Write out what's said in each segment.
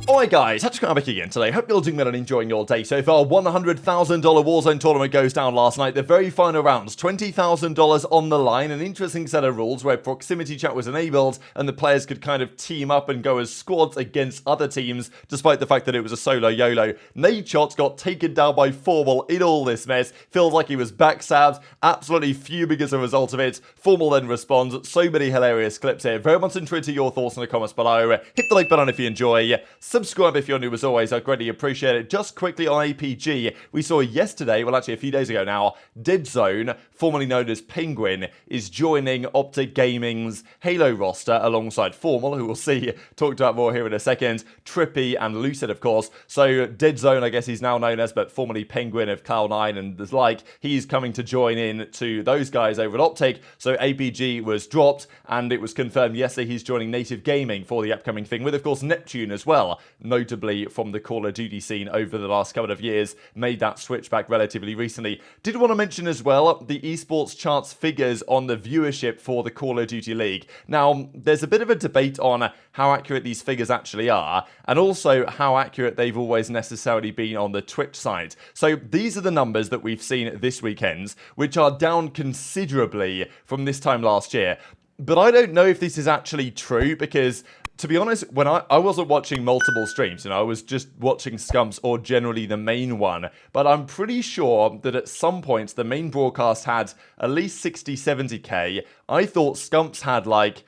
Alright guys, HyDra again today. Hope you're all doing well and enjoying your day so far. $100,000 Warzone tournament goes down last night. The very final rounds, $20,000 on the line. An interesting set of rules where proximity chat was enabled and the players could kind of team up and go as squads against other teams, despite the fact that it was a solo YOLO. Nadeshot got taken down by FormaL in all this mess. Feels like he was backstabbed, absolutely fuming as a result of it. FormaL then responds. So many hilarious clips here. Very much interested in your thoughts in the comments below. Hit the like button if you enjoy. Subscribe if you're new as always, I'd greatly appreciate it. Just quickly on aBeZy, we saw yesterday, well actually a few days ago now, Deadzone, formerly known as Penguin, is joining OpTic Gaming's Halo roster alongside FormaL, who we'll see talked about more here in a second, Trippy and Lucid of course. So Deadzone I guess he's now known as, but formerly Penguin of Cloud9 and the like, he's coming to join in to those guys over at OpTic. So aBeZy was dropped and it was confirmed yesterday he's joining Native Gaming for the upcoming thing, with of course Neptune as well, notably from the Call of Duty scene over the last couple of years, made that switch back relatively recently. Did want to mention as well the esports charts figures on the viewership for the Call of Duty League. Now, there's a bit of a debate on how accurate these figures actually are, and also how accurate they've always necessarily been on the Twitch side. So these are the numbers that we've seen this weekend, which are down considerably from this time last year. But I don't know if this is actually true, because to be honest, when I wasn't watching multiple streams, I was just watching Scumps or generally the main one, but I'm pretty sure that at some point the main broadcast had at least 60, 70k. I thought Scumps had like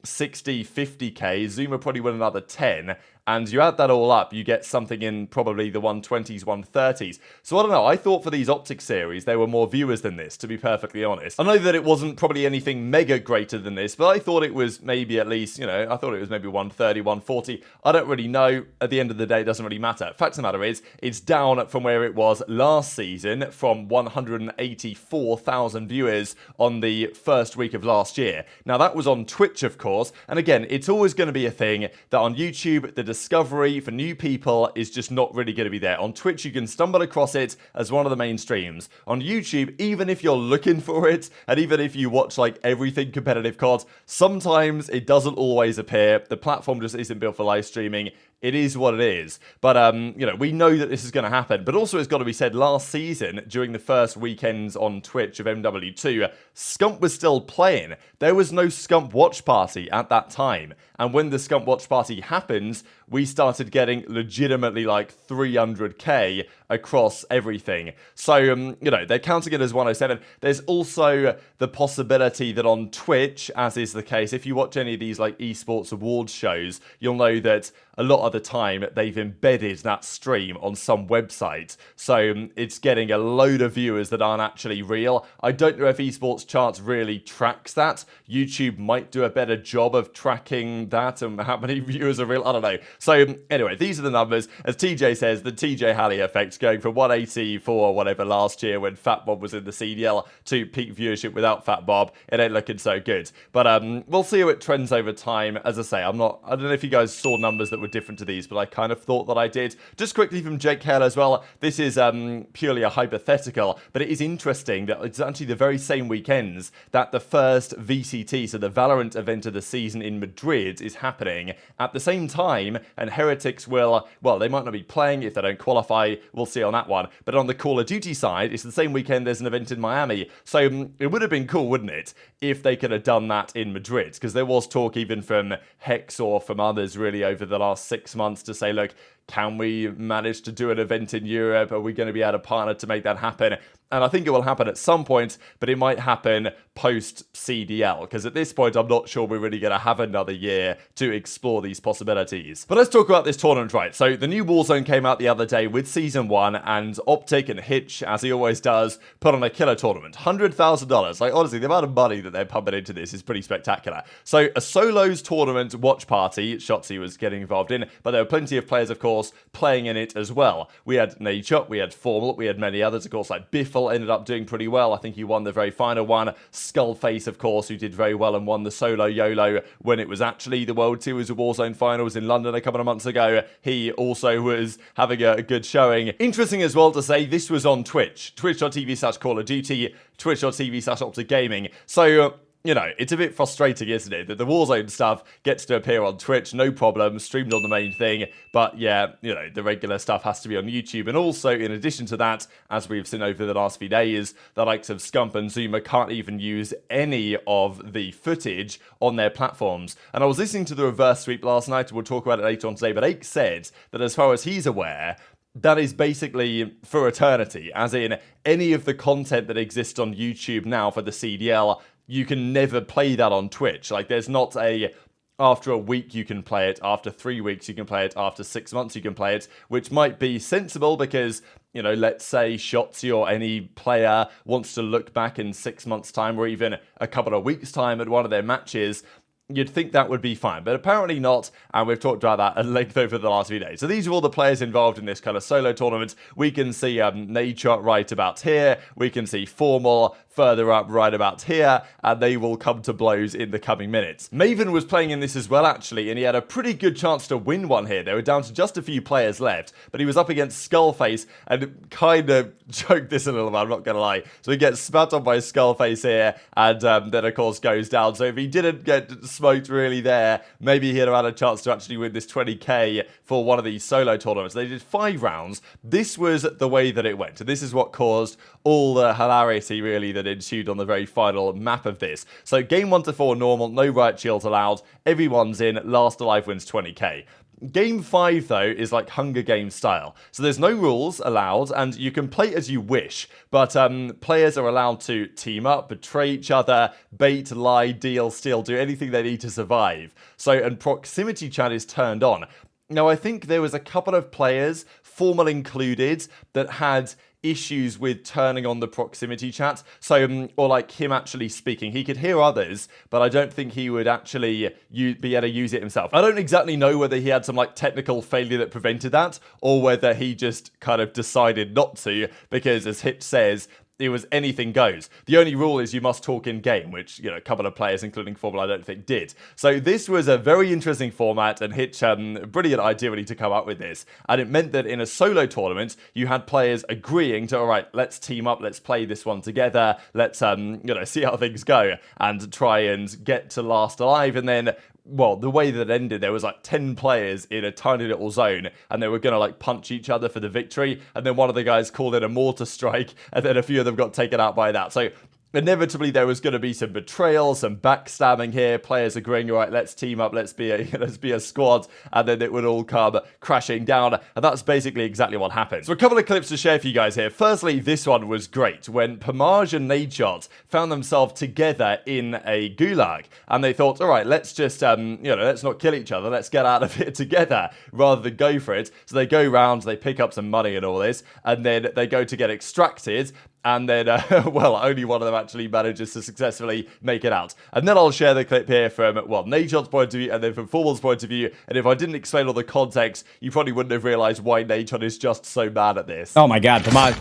60, 50k, Zuma probably won another 10, and you add that all up, you get something in probably the 120s, 130s. So I don't know, I thought for these OpTic series, there were more viewers than this, to be perfectly honest. I know that it wasn't probably anything mega greater than this, but I thought it was maybe at least, I thought it was maybe 130, 140. I don't really know. At the end of the day, it doesn't really matter. Fact of the matter is, it's down from where it was last season, from 184,000 viewers on the first week of last year. Now, that was on Twitch, of course, and again, it's always going to be a thing that on YouTube, the discovery for new people is just not really going to be there. On Twitch, you can stumble across it as one of the main streams. On YouTube, even if you're looking for it, and even if you watch like everything competitive COD, sometimes it doesn't always appear. The platform just isn't built for live streaming. It is what it is. But, we know that this is going to happen. But also, it's got to be said, last season, during the first weekends on Twitch of MW2, Scump was still playing. There was no Scump watch party at that time. And when the Scump watch party happens, we started getting legitimately like 300k across everything. So, they're counting it as 107. There's also the possibility that on Twitch, as is the case, if you watch any of these like esports awards shows, you'll know that a lot of the time they've embedded that stream on some website. So it's getting a load of viewers that aren't actually real. I don't know if esports charts really tracks that. YouTube might do a better job of tracking that and how many viewers are real. I don't know. So anyway, these are the numbers. As TJ says, the TJ Halley effect going from 184 or whatever last year when Fat Bob was in the CDL to peak viewership without Fat Bob. It ain't looking so good. But we'll see how it trends over time. As I say, I don't know if you guys saw numbers that were different to these, but I kind of thought that I did. Just quickly from Jake Hale as well, this is purely a hypothetical, but it is interesting that it's actually the very same weekends that the first VCT, so the Valorant event of the season in Madrid, is happening at the same time, and Heretics will, well, they might not be playing if they don't qualify, we'll see on that one, but on the Call of Duty side, it's the same weekend there's an event in Miami, so it would have been cool, wouldn't it, if they could have done that in Madrid, because there was talk even from Hex or from others really over the last 6 months to say, look, can we manage to do an event in Europe? Are we going to be able to partner to make that happen? And I think it will happen at some point, but it might happen post-CDL, because at this point, I'm not sure we're really going to have another year to explore these possibilities. But let's talk about this tournament, right? So the new Warzone came out the other day with Season 1, and OpTic and Hitch, as he always does, put on a killer tournament. $100,000. Like, honestly, the amount of money that they're pumping into this is pretty spectacular. So a solos tournament watch party, Shotzzy was getting involved in, but there were plenty of players, of course, playing in it as well. We had Nadeshot, we had FormaL, we had many others, of course, like Biffle ended up doing pretty well. I think he won the very final one. Skullface, of course, who did very well and won the solo YOLO when it was actually the World Series of Warzone finals in London a couple of months ago. He also was having a good showing. Interesting as well to say, this was on Twitch. Twitch.tv/Call of Duty, Twitch.tv/OpTic Gaming. So you know, it's a bit frustrating, isn't it? That the Warzone stuff gets to appear on Twitch, no problem, streamed on the main thing. But yeah, you know, the regular stuff has to be on YouTube. And also, in addition to that, as we've seen over the last few days, the likes of Scump and Zuma can't even use any of the footage on their platforms. And I was listening to the reverse sweep last night, and we'll talk about it later on today, but Ake said that as far as he's aware, that is basically for eternity, as in any of the content that exists on YouTube now for the CDL, you can never play that on Twitch. Like, there's not a, after a week you can play it, after 3 weeks you can play it, after 6 months you can play it, which might be sensible because, you know, let's say Shotzzy or any player wants to look back in 6 months' time or even a couple of weeks' time at one of their matches. You'd think that would be fine, but apparently not, and we've talked about that at length over the last few days. So these are all the players involved in this kind of solo tournament. We can see Nadeshot right about here. We can see FormaL further up right about here, and they will come to blows in the coming minutes. Maven was playing in this as well, actually, and he had a pretty good chance to win one here. They were down to just a few players left, but he was up against Skullface and kind of choked this a little bit, I'm not going to lie. So he gets spat on by Skullface here, and then, of course, goes down. So if he didn't get smoked really there, maybe he'd have had a chance to actually win this 20k for one of these solo tournaments. They did 5 rounds. This was the way that it went, and this is what caused all the hilarity, really, that ensued on the very final map of this. So game 1 to 4 normal, no riot shields allowed, everyone's in, last alive wins 20k. Game 5, though, is like Hunger Games style. So there's no rules allowed, and you can play as you wish, but players are allowed to team up, betray each other, bait, lie, deal, steal, do anything they need to survive. So, and proximity chat is turned on. Now, I think there was a couple of players, FormaL included, that had issues with turning on the proximity chat. So, or like him actually speaking. He could hear others, but I don't think he would actually be able to use it himself. I don't exactly know whether he had some like technical failure that prevented that, or whether he just kind of decided not to, because as Hitch says, it was anything goes. The only rule is you must talk in game, which, you know, a couple of players, including FormaL, I don't think did. So this was a very interesting format, and Hitch, brilliant idea really to come up with this. And it meant that in a solo tournament, you had players agreeing to, all right, let's team up, let's play this one together, let's, you know, see how things go, and try and get to last alive. And then, well, the way that it ended, there was like 10 players in a tiny little zone, and they were going to like punch each other for the victory, and then one of the guys called in a mortar strike, and then a few of them got taken out by that. So inevitably there was going to be some betrayal, some backstabbing here, players agreeing, all right, let's team up, let's be a squad, and then it would all come crashing down, and that's basically exactly what happened. So a couple of clips to share for you guys here. Firstly, this one was great, when Pamaj and Nadeshot found themselves together in a gulag, and they thought, all right, let's just, you know, let's not kill each other, let's get out of here together, rather than go for it. So they go round, they pick up some money and all this, and then they go to get extracted, and then, well, only one of them actually manages to successfully make it out. And then I'll share the clip here from, well, Nadeshot's point of view, and then from FormaL's point of view. And if I didn't explain all the context, you probably wouldn't have realized why Nadeshot is just so mad at this. Oh my god, come on.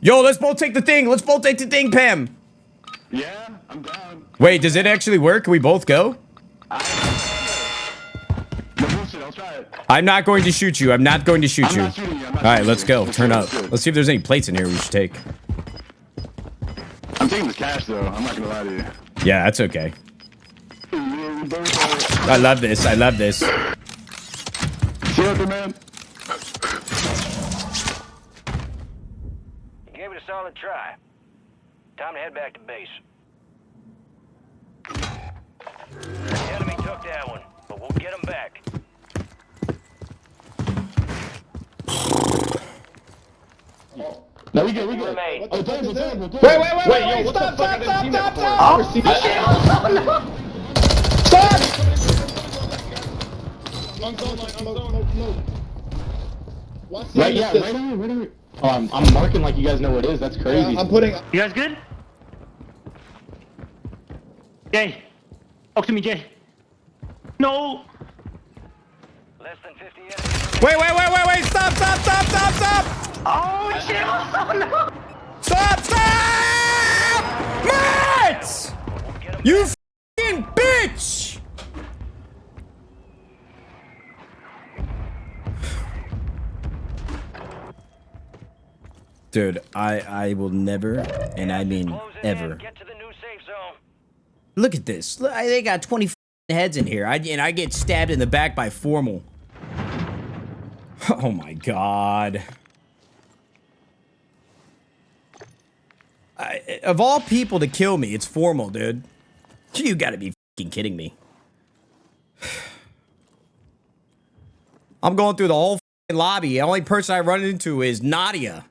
Yo, let's both take the thing. Let's both take the thing, Pam. Yeah, I'm down. Wait, does it actually work? Can we both go? I'll try it. I'm not going to shoot you. I'm not going to shoot you. Not shooting you. All right, let's go. Turn up. Let's see if there's any plates in here we should take. I'm taking the cash, though. I'm not going to lie to you. Yeah, that's okay. I love this. I love this. See you later, man. You gave it a solid try. Time to head back to base. The enemy took that one, but we'll get them back. No, we good. Remain. Oh, damn, damn. Wait, yo, what the fuck? Stop! Right, yeah, right here. Oh, I'm marking like you guys know what it is. That's crazy. I'm putting. You guys good? Jay, talk to me, Jay. No. Less than 50 enemies. Wait. Stop. Oh shit! Oh no! Stop! Matt! You f***ing bitch! Dude, I will never, and I mean Closing in. ever, Get to the new safe zone. Look at this. Look, they got 20 heads in here. And I get stabbed in the back by FormaL. Oh my god. Of all people to kill me, it's FormaL, dude. You gotta be fucking kidding me. I'm going through the whole fucking lobby. The only person I run into is Nadia.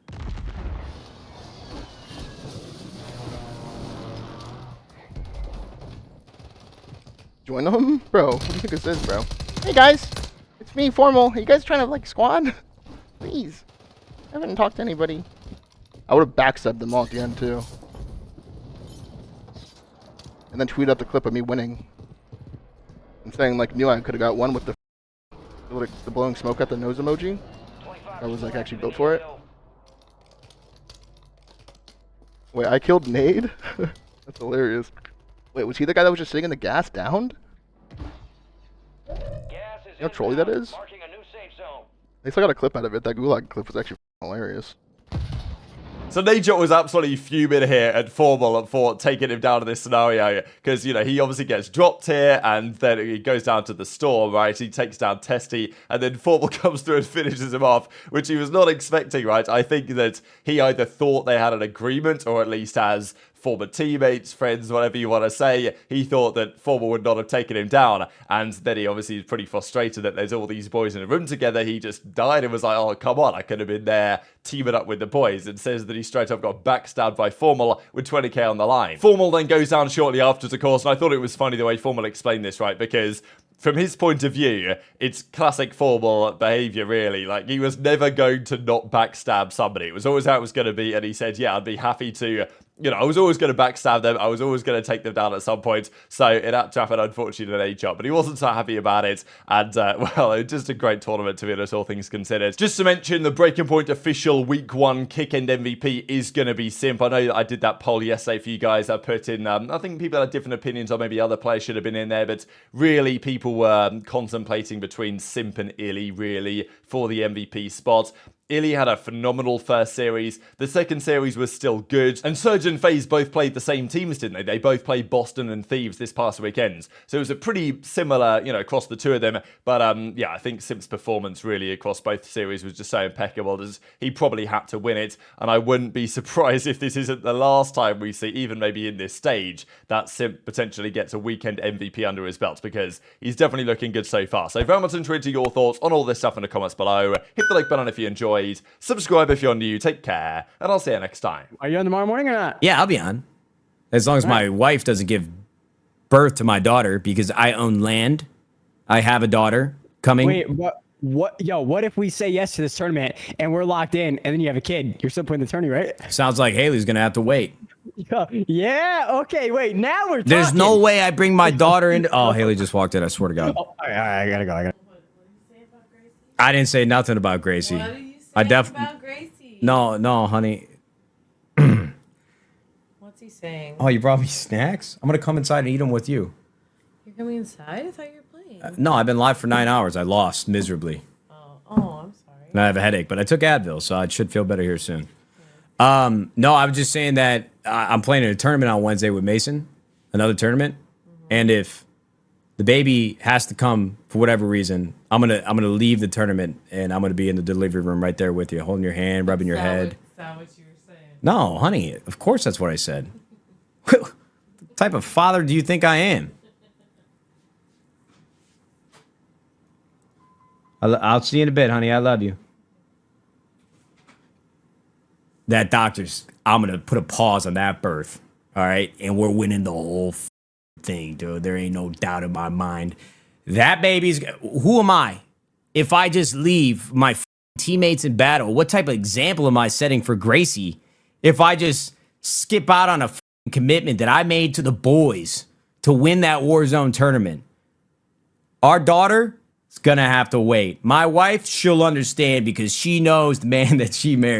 Join them? Bro, what do you think this is, bro? Hey guys, it's me, FormaL. Are you guys trying to like squad? Please. I haven't talked to anybody. I would have backstabbed them all at the end too. And then tweet out the clip of me winning. And saying like, knew I could have got one with the blowing smoke at the nose emoji. I was like actually built for it. Wait, I killed Nade? That's hilarious. Wait, was he the guy that was just sitting in the gas downed? You know how trolly that is? They still got a clip out of it. That Gulag clip was actually hilarious. So Nadeshot was absolutely fuming here at FormaL for taking him down in this scenario because, you know, he obviously gets dropped here and then he goes down to the store, right? He takes down Testy and then FormaL comes through and finishes him off, which he was not expecting, right? I think that he either thought they had an agreement or at least as former teammates, friends, whatever you want to say, he thought that FormaL would not have taken him down. And then he obviously is pretty frustrated that there's all these boys in a room together. He just died and was like, oh, come on, I could have been there teaming up with the boys. And says that he straight up got backstabbed by FormaL with 20k on the line. FormaL then goes down shortly afterwards, of course, and I thought it was funny the way FormaL explained this, right? Because from his point of view, it's classic FormaL behavior, really. Like, he was never going to not backstab somebody. It was always how it was going to be, and he said, yeah, I'd be happy to, you know, I was always going to backstab them. I was always going to take them down at some point. So it had to happen, unfortunately, in Nadeshot. But he wasn't so happy about it. And, well, it was just a great tournament, to be honest, all things considered. Just to mention, the Breaking Point official Week 1 kick-end MVP is going to be Simp. I know that I did that poll yesterday for you guys. I put in, I think people had different opinions on maybe other players should have been in there. But really, people were contemplating between Simp and iLLeY, really, for the MVP spot. iLLeY had a phenomenal first series. The second series was still good. And Surge and FaZe both played the same teams, didn't they? They both played Boston and Thieves this past weekend. So it was a pretty similar, you know, across the two of them. But yeah, I think Simp's performance really across both series was just so impeccable that he probably had to win it. And I wouldn't be surprised if this isn't the last time we see, even maybe in this stage, that Simp potentially gets a weekend MVP under his belt, because he's definitely looking good so far. So very much intrigued to your thoughts on all this stuff in the comments below. Hit the like button if you enjoyed. Subscribe if you're new. Take care, and I'll see you next time. Are you on tomorrow morning or not? Yeah, I'll be on. As long as my wife doesn't give birth to my daughter, because I own land. I have a daughter coming. Wait, what? Yo, what if we say yes to this tournament and we're locked in, and then you have a kid? You're still playing the tourney, right? Sounds like Haley's gonna have to wait. Yeah. Okay. Wait. Now we're talking. There's no way I bring my daughter in. Oh, Haley just walked in. I swear to God. Oh, all right, I gotta go. I didn't say nothing about Gracie. What did you say about Gracie? No, honey. What's he saying? Oh, you brought me snacks? I'm gonna come inside and eat them with you. You're coming inside? I thought you were playing. No, I've been live for 9 hours. I lost miserably. Oh, I'm sorry. And I have a headache, but I took Advil, so I should feel better here soon. No, I was just saying that I'm playing in a tournament on Wednesday with Mason, another tournament, and if the baby has to come for whatever reason, I'm gonna leave the tournament and I'm gonna be in the delivery room right there with you, holding your hand, rubbing your head. Is that what you were saying? No, honey, of course that's what I said. What type of father do you think I am? I'll see you in a bit, honey. I love you. That doctor's, I'm gonna put a pause on that birth, all right? And we're winning the whole thing, dude. There ain't no doubt in my mind. That baby's, who am I? If I just leave my teammates in battle, what type of example am I setting for Gracie? If I just skip out on a commitment that I made to the boys to win that Warzone tournament? Our daughter is gonna have to wait. My wife, she'll understand because she knows the man that she married.